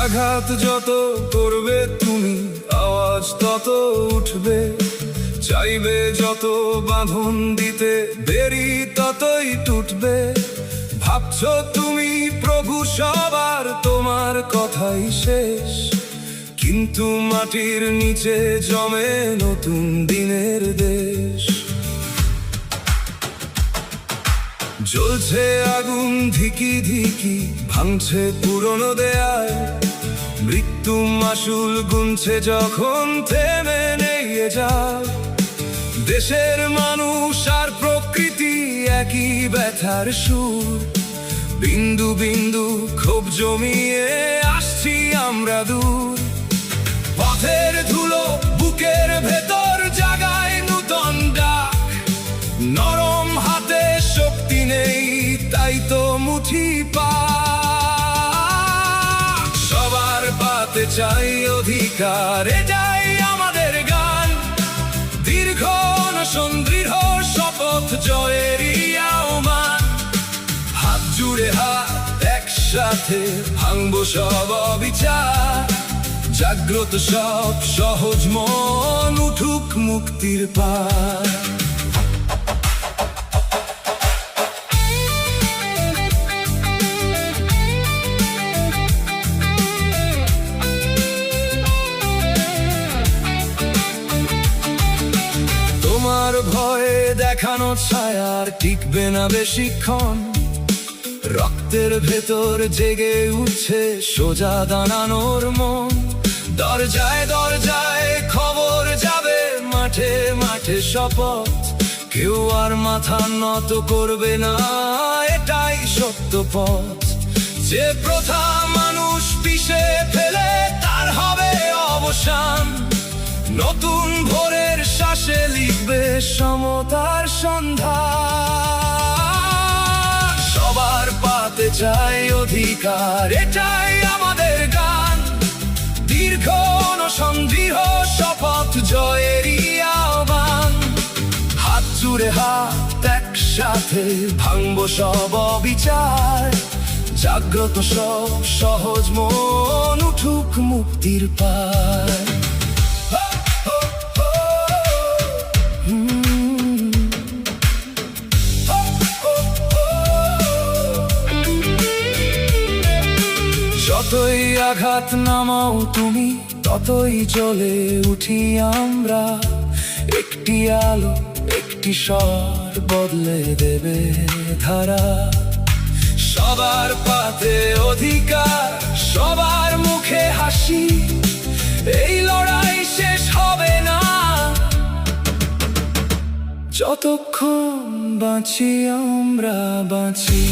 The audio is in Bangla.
আঘাত যত করবে তুমি, আওয়াজ তত উঠবে। চাইবে যত বাঁধন দিতে, দেরি ততই টুটবে। ভাবছো তুমি প্রভু সবার, তোমার কথাই শেষ। কিন্তু মাটির নিচে জমে নতুন দিনের দেশ। জ্বলছে আগুন ধিকি ধিকি, ভাঙছে পুরনো দেয়াল। মৃত্যু মাসুল গুনছে যখন থেমে নেই এ জাল। দেশের মানুষ আর প্রকৃতি একই ব্যথার সুর। বিন্দু বিন্দু ক্ষোভ জমিয়ে আসছি আমরা দূর। পথের ধুলো বুকের ভেতর জাগায় নূতন ডাক। নরম হাতে শক্তি নেই, তাই তো মুঠি পা। সবার পাতে চাই অধিকার, এটাই আমাদের গান। দীর্ঘ অনশন, দৃঢ় শপথ, জয়েরই আহ্বান। হাত জুড়ে হাত, একসাথে ভাঙবো সব অবিচার। জাগ্রত সব সহজ মন, উঠুক মুক্তির পার। তোমার ভয়ে দেখানো ছায়ার টিকবে না বেশিক্ষণ। রক্তের ভেতর জেগে উঠছে সোজা দাঁড়ানোর মন। দরজায় দরজায় খবর যাবে, মাঠে মাঠে শপথ। কেউ আর মাথা নত করবে না, এটাই সত্য পথ। যে প্রথা মানুষ পিষে ফেলে, তার হবে অবসান। নতুন ভোরের শ্বাসে লিখবে সমতার সন্ধান। সবার পাতে চাই অধিকার, এটাই আমাদের গান। দীর্ঘ অনশন, দৃঢ় শপথ, জয়েরই আহ্বান। হাত জুড়ে হাত, একসাথে ভাঙবো সব অবিচার। জাগ্রত সব সহজ মন, উঠুক মুক্তির পার। যতই আঘাত নামাও তুমি, ততই জ্বলে উঠি আমরা। একটি আলো, একটি স্বর বদলে দেবে ধারা। সবার পাতে অধিকার, সবার মুখে হাসি। এই লড়াই শেষ হবে না যতক্ষণ বাঁচি আমরা, বাঁচি।